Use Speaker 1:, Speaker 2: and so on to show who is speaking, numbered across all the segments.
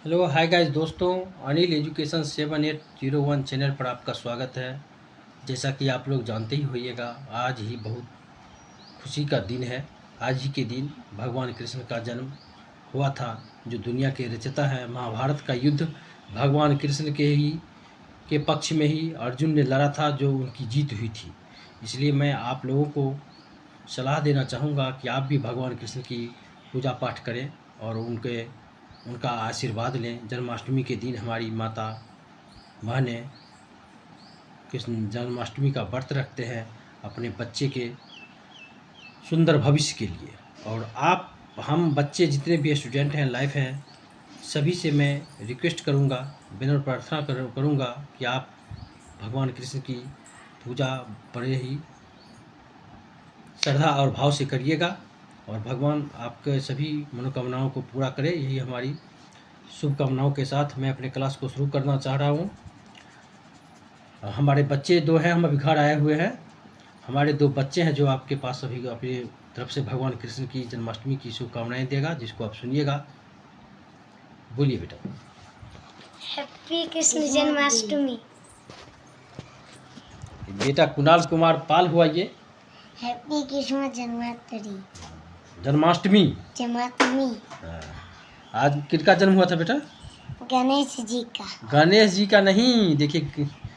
Speaker 1: Hello hi guys दोस्तों, Anil education 7801 channel पर आपका स्वागत है। जैसा कि आप लोग जानते ही होइएगा, आज ही बहुत खुशी का दिन है। आज ही के दिन भगवान कृष्ण का जन्म हुआ था। जो दुनिया के रचयिता है, महाभारत का युद्ध भगवान कृष्ण के पक्ष में ही अर्जुन ने लड़ा था, जो उनकी जीत हुई थी। इसलिए मैं आप लोगों को सलाह देना चाहूँगा कि आप भी भगवान कृष्ण की पूजा पाठ करें और उनका आशीर्वाद लें। जन्माष्टमी के दिन हमारी माता बहनें कृष्ण जन्माष्टमी का व्रत रखते हैं अपने बच्चे के सुंदर भविष्य के लिए। और हम बच्चे जितने भी स्टूडेंट हैं, लाइफ हैं, सभी से मैं रिक्वेस्ट करूंगा, विनम्र प्रार्थना करूंगा कि आप भगवान कृष्ण की पूजा बड़े ही श्रद्धा और भाव से करिएगा और भगवान आपके सभी मनोकामनाओं को पूरा करे। यही हमारी शुभकामनाओं के साथ मैं अपने क्लास को शुरू करना चाह रहा हूँ। हमारे बच्चे दो हैं, हम अभी घर आए हुए हैं। हमारे दो बच्चे हैं जो आपके पास अभी अपनी तरफ से भगवान कृष्ण की जन्माष्टमी की शुभकामनाएं देगा, जिसको आप सुनिएगा। बोलिए बेटा।
Speaker 2: हैप्पी कृष्ण जन्माष्टमी।
Speaker 1: बेटा कुणाल कुमार पाल हुआ ये।
Speaker 2: हैप्पी कृष्ण जन्माष्टमी।
Speaker 1: जन्माष्टमी। आज किसका जन्म हुआ था बेटा?
Speaker 2: गणेश जी का।
Speaker 1: गणेश जी का नहीं, देखिए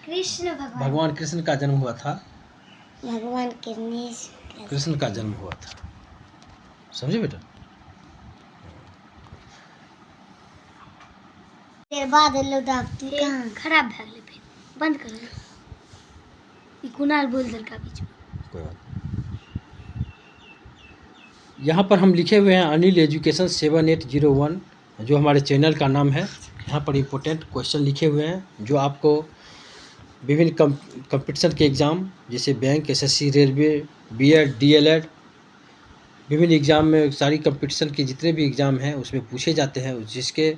Speaker 2: कृष्ण
Speaker 1: भगवान कृष्ण का जन्म हुआ था।
Speaker 2: भगवान
Speaker 1: कृष्ण का जन्म हुआ था, समझे बेटा?
Speaker 2: देर बाद कहाँ खराब भए गेलै, फिर बंद कर दो। ई कुणाल बोल देलका बीच में।
Speaker 1: कोई बात नहीं। यहाँ पर हम लिखे हुए हैं अनिल एजुकेशन 7801, जो हमारे चैनल का नाम है। यहाँ पर इम्पोर्टेंट क्वेश्चन लिखे हुए हैं जो आपको विभिन्न कंपटीशन के एग्ज़ाम, जैसे bank, SSC, railway, BEd, DElEd, विभिन्न एग्ज़ाम में सारी कंपटीशन के जितने भी एग्ज़ाम हैं उसमें पूछे जाते हैं। जिसके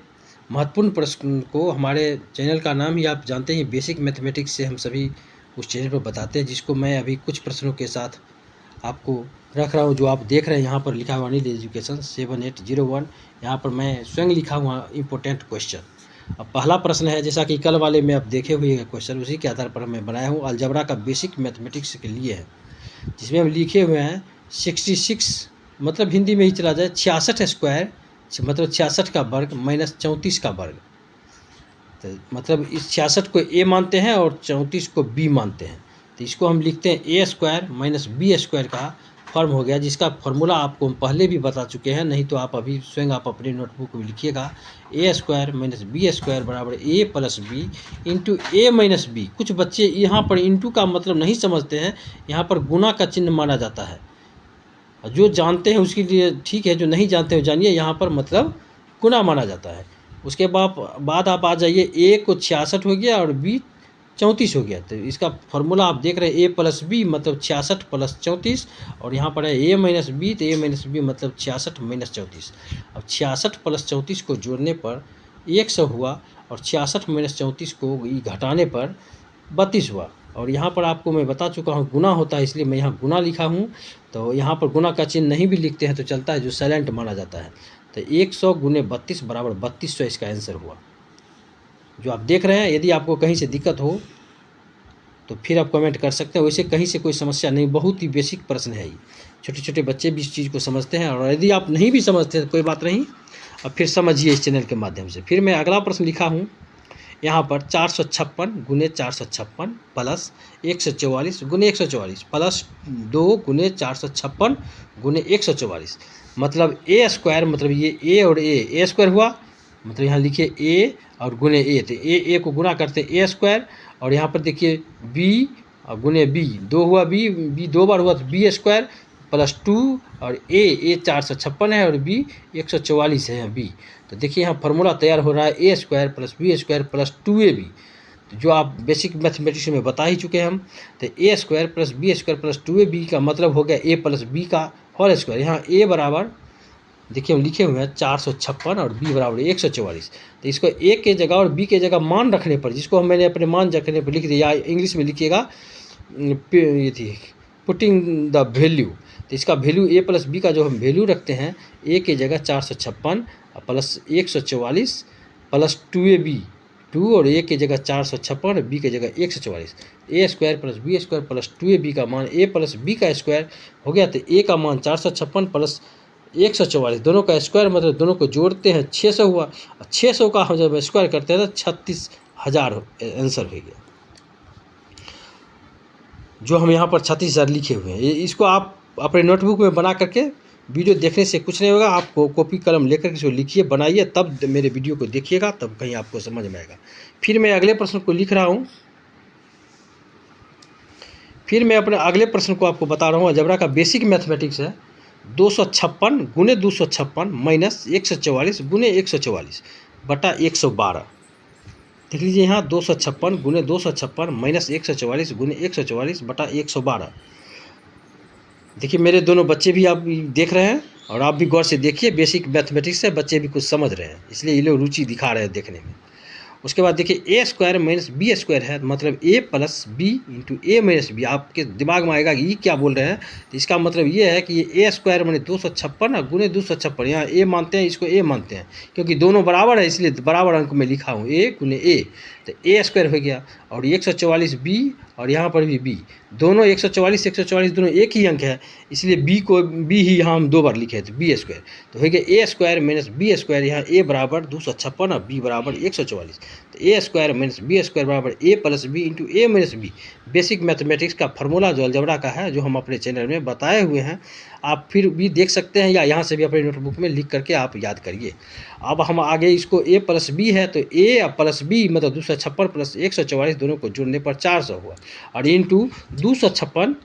Speaker 1: महत्वपूर्ण प्रश्न को हमारे चैनल का नाम ही आप जानते हैं, बेसिक मैथमेटिक्स से हम सभी उस चैनल पर बताते हैं, जिसको मैं अभी कुछ प्रश्नों के साथ आपको रख रहा हूँ। जो आप देख रहे हैं यहाँ पर लिखा हुआ अनिल एजुकेशन 7801, यहाँ पर मैं स्वयं लिखा हुआ इम्पोर्टेंट क्वेश्चन। अब पहला प्रश्न है, जैसा कि कल वाले में आप देखे हुए क्वेश्चन, उसी के आधार पर मैं बनाया हूँ। अलजबरा का बेसिक मैथमेटिक्स के लिए है, जिसमें हम लिखे हुए हैं 66, मतलब हिंदी में ही चला जाए 66 स्क्वायर, मतलब 66 का वर्ग माइनस 34 का वर्ग। तो मतलब इस 66 को ए मानते हैं और 34 को बी मानते हैं। तो इसको हम लिखते हैं ए स्क्वायर माइनस बी स्क्वायर का फॉर्म हो गया, जिसका फॉर्मूला आपको हम पहले भी बता चुके हैं। नहीं तो आप अभी स्वयं आप अपनी नोटबुक में लिखिएगा। ए स्क्वायर माइनस बी स्क्वायर बराबर ए प्लस बी इंटू ए माइनस बी। कुछ बच्चे यहाँ पर इंटू का मतलब नहीं समझते हैं, यहाँ पर गुना का चिन्ह माना जाता है। जो जानते हैं उसके लिए ठीक है, जो नहीं जानते हो जानिए, यहाँ पर मतलब गुना माना जाता है। उसके बाद आप आ जाइए, ए को 66 हो गया और बी 34 हो गया। तो इसका फॉर्मूला आप देख रहे हैं, ए प्लस बी मतलब 66 प्लस 34, और यहाँ पर है ए माइनस बी, तो ए माइनस बी मतलब 66 माइनस 34। अब 66 प्लस 34 को जोड़ने पर 100 हुआ और 66 माइनस 34 को घटाने पर 32 हुआ। और यहाँ पर आपको मैं बता चुका हूँ गुना होता है, इसलिए मैं यहाँ गुना लिखा हूँ। तो यहाँ पर गुना का चिन्ह नहीं भी लिखते हैं तो चलता है, जो साइलेंट माना जाता है। तो 100 गुने 32 बराबर 3200 इसका आंसर हुआ, जो आप देख रहे हैं। यदि आपको कहीं से दिक्कत हो तो फिर आप कमेंट कर सकते हैं। वैसे कहीं से कोई समस्या नहीं, बहुत ही बेसिक प्रश्न है ये। छोटे छोटे बच्चे भी इस चीज़ को समझते हैं, और यदि आप नहीं भी समझते तो कोई बात नहीं, अब फिर समझिए इस चैनल के माध्यम से। फिर मैं अगला प्रश्न लिखा हूँ यहाँ पर 456 गुने 456 प्लस 144 गुने 144 प्लस 2 गुने 456 गुने 144, मतलब ए स्क्वायर, मतलब ये ए और ए स्क्वायर हुआ। मतलब यहाँ लिखिए ए और गुने ए, तो ए को गुना करते हैं ए स्क्वायर, और यहाँ पर देखिए बी और गुने बी, 2 हुआ बी 2 बार हुआ तो बी स्क्वायर प्लस 2, और ए 456 है और बी 144 है बी। तो देखिए यहाँ फार्मूला तैयार हो रहा है, A square plus B square plus 2ab, तो जो आप बेसिक मैथमेटिक्स में बता ही चुके हैं हम। तो A square plus B square plus 2ab का मतलब हो गया ए प्लस बी का होल स्क्वायर। यहाँ ए बराबर देखिए हम लिखे हुए हैं 456 और बी बराबर 144। तो इसको ए के जगह और बी के जगह मान रखने पर, जिसको मैंने अपने मान रखने पर लिख दिया, इंग्लिश में लिखिएगा ये थी पुटिंग द वैल्यू। तो इसका वैल्यू ए प्लस बी का जो हम वैल्यू रखते हैं, ए के जगह 456 प्लस 144 प्लस 2ab, 2 और a की जगह 456 और b की जगह 144, a square plus b square plus 2ab का मान a प्लस b का स्क्वायर हो गया। तो a का मान 456 प्लस 144, दोनों का स्क्वायर मतलब दोनों को जोड़ते हैं 600 हुआ। 600 का हम जब स्क्वायर करते हैं तो 36,000 आंसर हो गया, जो हम यहाँ पर 36,000 लिखे हुए हैं। इसको आप अपने नोटबुक में बना करके, वीडियो देखने से कुछ नहीं होगा, आपको कॉपी कलम लेकर के इसको लिखिए, बनाइए, तब मेरे वीडियो को देखिएगा, तब कहीं आपको समझ में आएगा। फिर मैं अगले प्रश्न को लिख रहा हूँ। फिर मैं अपने अगले प्रश्न को आपको बता रहा हूँ। अलजेब्रा का बेसिक मैथमेटिक्स है। 256 गुने 256 माइनस 144 गुने 144 बटा 112। देख लीजिए यहाँ 256 गुने 256 माइनस 144 गुने 144 बटा 112। देखिए मेरे दोनों बच्चे भी आप देख रहे हैं और आप भी गौर से देखिए। बेसिक मैथमेटिक्स से बच्चे भी कुछ समझ रहे हैं, इसलिए ये लोग रुचि दिखा रहे हैं देखने में। उसके बाद देखिए ए स्क्वायर माइनस बी स्क्वायर है, मतलब ए प्लस बी इंटू ए माइनस बी। आपके दिमाग में आएगा कि ये क्या बोल रहे हैं, तो इसका मतलब ये है कि ये ए स्क्वायर माने 256 गुने 256, यहाँ ए मानते हैं, इसको ए मानते हैं क्योंकि दोनों बराबर है, इसलिए बराबर अंक में लिखा हूँ ए गुने ए, तो ए स्क्वायर हो गया। और 144 बी और यहाँ पर भी बी, दोनों 144 144 दोनों एक ही अंक है, इसलिए बी को बी ही यहाँ हम 2 बार लिखे थे, बी स्क्वायर। तो हो गया ए स्क्वायर माइनस बी स्क्वायर, यहाँ ए बराबर 256 और बी बराबर 144, तो A square minus B square बराबर ए प्लस बी इंटू ए माइनस बी। बेसिक मैथमेटिक्स का फार्मूला जो अलजेब्रा का है, जो हम अपने चैनल में बताए हुए हैं, आप फिर भी देख सकते हैं या यहाँ से भी अपने नोटबुक में लिख करके आप याद करिए। अब हम आगे इसको a प्लस बी है, तो a प्लस बी मतलब 256 प्लस 144 दोनों को जोड़ने पर 400 हुआ, और इंटू 256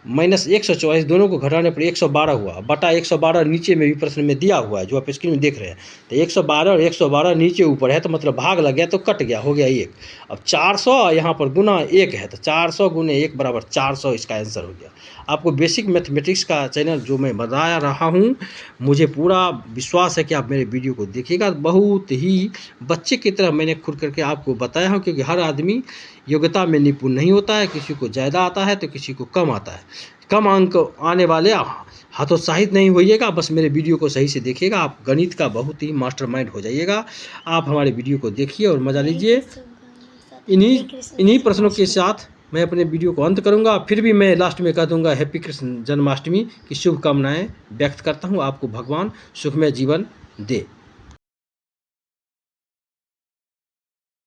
Speaker 1: माइनस 144 दोनों को घटाने पर 112 हुआ, बटा 112 नीचे में भी प्रश्न में दिया हुआ है, जो आप स्क्रीन में देख रहे हैं। तो 112 और 112 नीचे ऊपर है, तो मतलब भाग लग गया तो कट गया, हो गया 1। अब 400 यहाँ पर गुना 1 है, तो 400 गुने 1 बराबर 400, इसका आंसर हो गया। आपको बेसिक मैथमेटिक्स का चैनल जो मैं बता रहा हूँ, मुझे पूरा विश्वास है कि आप मेरे वीडियो को देखिएगा। बहुत ही बच्चे की तरह मैंने खुद करके आपको बताया हूँ, क्योंकि हर आदमी योग्यता में निपुण नहीं होता है, किसी को ज़्यादा आता है तो किसी को कम आता है। कम अंक आने वाले हतोत्साहित नहीं होइएगा, बस मेरे वीडियो को सही से देखिएगा, आप गणित का बहुत ही मास्टरमाइंड हो जाइएगा। आप हमारे वीडियो को देखिए और मज़ा लीजिए। इन्हीं प्रश्नों के साथ मैं अपने वीडियो को अंत करूंगा। फिर भी मैं लास्ट में कह दूंगा हैप्पी कृष्ण जन्माष्टमी की शुभकामनाएं व्यक्त करता हूं। आपको भगवान सुखमय जीवन दे।